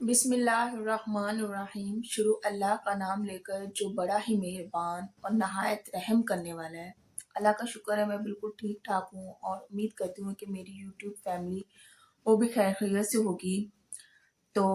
بسم اللہ الرحمن الرحیم۔ شروع اللہ کا نام لے کر جو بڑا ہی مہربان اور نہایت رحم کرنے والا ہے۔ اللہ کا شکر ہے میں بالکل ٹھیک ٹھاک ہوں اور امید کرتی ہوں کہ میری یوٹیوب فیملی وہ بھی خیر خیریت سے ہوگی۔ تو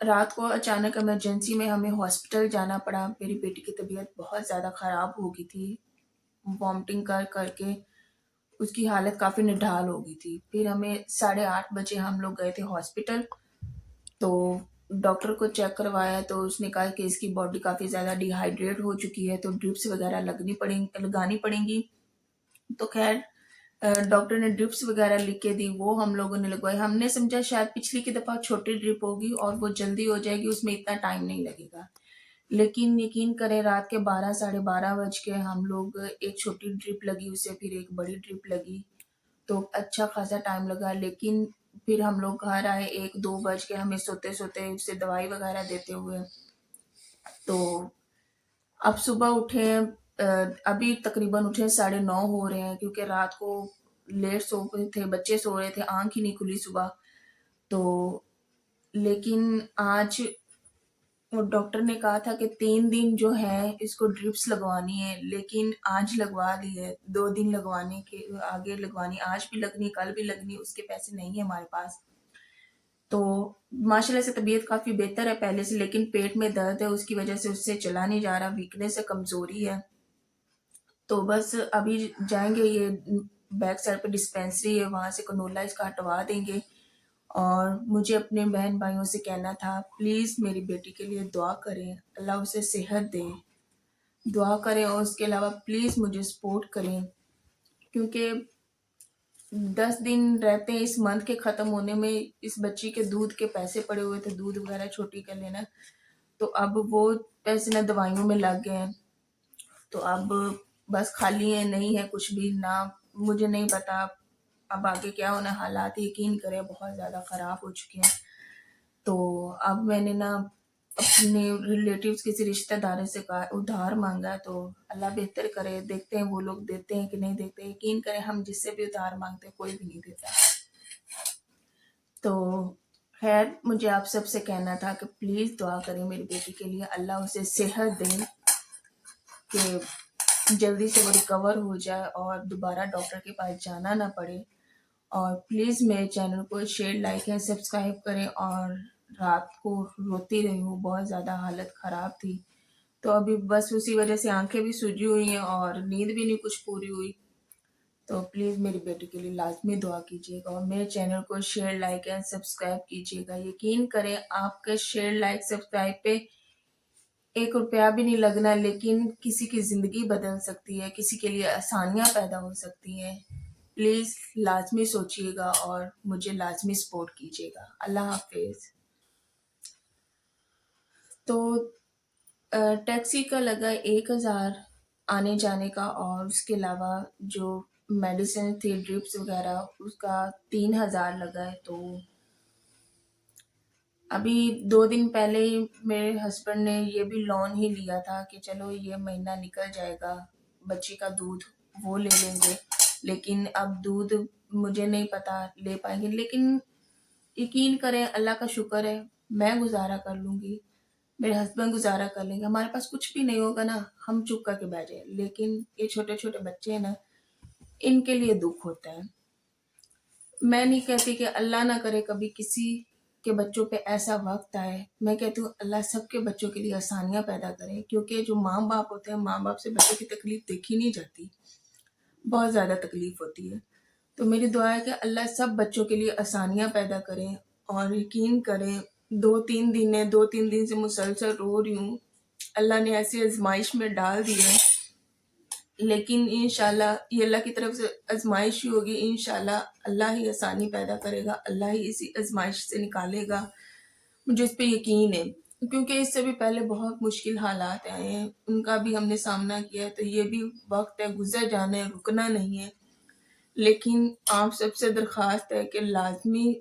رات کو اچانک ایمرجنسی میں ہمیں ہاسپٹل جانا پڑا۔ میری بیٹی کی طبیعت بہت زیادہ خراب ہو گئی تھی، وامٹنگ کر کر کے اس کی حالت کافی نڈھال ہو گئی تھی۔ پھر ہمیں 8:30 بجے ہم لوگ گئے تھے ہاسپٹل، تو ڈاکٹر کو چیک کروایا تو اس نے کہا کہ اس کی باڈی کافی زیادہ ڈی ہائیڈریٹ ہو چکی ہے، تو ڈرپس وغیرہ لگانی پڑیں گی۔ تو خیر ڈاکٹر نے ڈرپس وغیرہ لکھ کے دی، وہ ہم لوگوں نے لگوائی۔ ہم نے سمجھا شاید پچھلی کی دفعہ چھوٹی ڈرپ ہوگی اور وہ جلدی ہو جائے گی، اس میں اتنا ٹائم نہیں لگے گا۔ لیکن یقین کریں رات کے 12 بج کے ہم لوگ ایک چھوٹی ڈرپ لگی، اسے پھر ایک بڑی ڈرپ لگی، تو اچھا خاصا ٹائم لگا۔ لیکن پھر ہم لوگ گھر آئے 1-2 بج کے، ہمیں سوتے سوتے اسے دوائی وغیرہ دیتے ہوئے۔ تو اب صبح اٹھے، ابھی تقریباً اٹھے 9:30 ہو رہے ہیں، کیونکہ رات کو لیٹ سو گئے تھے، بچے سو رہے تھے، آنکھ ہی نہیں کھلی صبح تو۔ لیکن آج وہ ڈاکٹر نے کہا تھا کہ 3 دن جو ہے اس کو ڈرپس لگوانی ہے، لیکن آج لگوا لی ہے۔ 2 دن لگوانے کے آگے لگوانی، آج بھی لگنی کل بھی لگنی، اس کے پیسے نہیں ہیں ہمارے پاس۔ تو ماشاءاللہ سے طبیعت کافی بہتر ہے پہلے سے، لیکن پیٹ میں درد ہے، اس کی وجہ سے اس سے چلا نہیں جا رہا، ویکنس ہے، کمزوری ہے۔ تو بس ابھی جائیں گے، یہ بیک سائڈ پہ ڈسپینسری ہے، وہاں سے کنولا اس کا ہٹوا دیں گے۔ اور مجھے اپنے بہن بھائیوں سے کہنا تھا پلیز میری بیٹی کے لیے دعا کریں، اللہ اسے صحت دے، دعا کریں، اور اس کے علاوہ پلیز مجھے سپورٹ کریں، کیونکہ 10 دن رہتے ہیں اس منتھ کے ختم ہونے میں۔ اس بچی کے دودھ کے پیسے پڑے ہوئے تھے، دودھ وغیرہ چھوٹی کا لینا، تو اب وہ پیسے نہ دوائیوں میں لگ گئے ہیں، تو اب بس خالی ہے، نہیں ہے کچھ بھی نہ۔ مجھے نہیں پتا اب آگے کیا ہونا، حالات یقین کریں بہت زیادہ خراب ہو چکے ہیں۔ تو اب میں نے نا اپنے ریلیٹیوز کسی رشتہ داروں سے کہا، ادھار مانگا، تو اللہ بہتر کرے، دیکھتے ہیں وہ لوگ دیتے ہیں کہ نہیں دیتے۔ یقین کریں ہم جس سے بھی ادھار مانگتے ہیں کوئی بھی نہیں دیتا۔ تو خیر مجھے آپ سب سے کہنا تھا کہ پلیز دعا کریں میری بیٹی کے لیے، اللہ اسے صحت دے کہ جلدی سے وہ ریکور ہو جائے اور دوبارہ ڈاکٹر کے پاس جانا نہ پڑے۔ اور پلیز میرے چینل کو شیئر، لائک یا سبسکرائب کریں۔ اور رات کو روتی رہی ہوں، بہت زیادہ حالت خراب تھی، تو ابھی بس اسی وجہ سے آنکھیں بھی سوجی ہوئی ہیں اور نیند بھی نہیں کچھ پوری ہوئی۔ تو پلیز میری بیٹی کے لیے لازمی دعا کیجیے گا، اور میرے چینل کو شیئر، لائک اینڈ سبسکرائب کیجیے گا۔ یقین کریں آپ کے شیئر، لائک، سبسکرائب پہ 1 روپیہ بھی نہیں لگنا، لیکن کسی کی زندگی بدل سکتی ہے، کسی کے لیے آسانیاں پیدا ہو سکتی ہیں۔ پلیز لازمی سوچیے گا اور مجھے لازمی سپورٹ کیجیے گا۔ اللہ حافظ۔ تو ٹیکسی کا لگا 1,000 آنے جانے کا، اور اس کے علاوہ جو میڈیسن تھی، ڈرپس وغیرہ، اس کا 3,000 لگا ہے۔ تو ابھی 2 دن پہلے ہی میرے ہسبینڈ نے یہ بھی لون ہی لیا تھا کہ چلو یہ مہینہ نکل جائے گا، بچی کا دودھ وہ لے لیں گے، لیکن اب دودھ مجھے نہیں پتا لے پائیں گے۔ لیکن یقین کریں اللہ کا شکر ہے، میں گزارا کر لوں گی، میرے ہسبینڈ گزارا کر لیں گے، ہمارے پاس کچھ بھی نہیں ہوگا نا، ہم چپ کر کے بیٹھ جائیں۔ لیکن یہ چھوٹے چھوٹے بچے ہیں نا، ان کے لیے دکھ ہوتا ہے۔ میں نہیں کہتی کہ اللہ نہ کرے کبھی کسی کے بچوں پہ ایسا وقت آئے، میں کہتی ہوں اللہ سب کے بچوں کے لیے آسانیاں پیدا کرے، کیونکہ جو ماں باپ ہوتے ہیں، ماں باپ سے بچوں کی تکلیف دیکھی نہیں جاتی، بہت زیادہ تکلیف ہوتی ہے۔ تو میری دعا ہے کہ اللہ سب بچوں کے لیے آسانیاں پیدا کریں۔ اور یقین کریں 2-3 دن سے مسلسل رو رہی ہوں، اللہ نے ایسی آزمائش میں ڈال دی ہے، لیکن انشاءاللہ یہ اللہ کی طرف سے آزمائش ہی ہوگی، انشاءاللہ اللہ ہی آسانی پیدا کرے گا، اللہ ہی اسی آزمائش سے نکالے گا، مجھے اس پہ یقین ہے۔ کیونکہ اس سے بھی پہلے بہت مشکل حالات آئے ہیں، ان کا بھی ہم نے سامنا کیا ہے، تو یہ بھی وقت ہے، گزر جانا ہے، رکنا نہیں ہے۔ لیکن آپ سب سے درخواست ہے کہ لازمی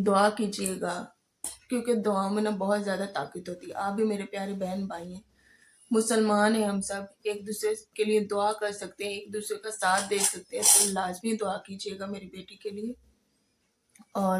دعا کیجیے گا، کیونکہ دعاؤں میں نا بہت زیادہ طاقت ہوتی ہے۔ آپ بھی میرے پیارے بہن بھائی ہیں، مسلمان ہیں، ہم سب ایک دوسرے کے لیے دعا کر سکتے ہیں، ایک دوسرے کا ساتھ دے سکتے ہیں، تو لازمی دعا کیجیے گا میری بیٹی کے لیے۔ اور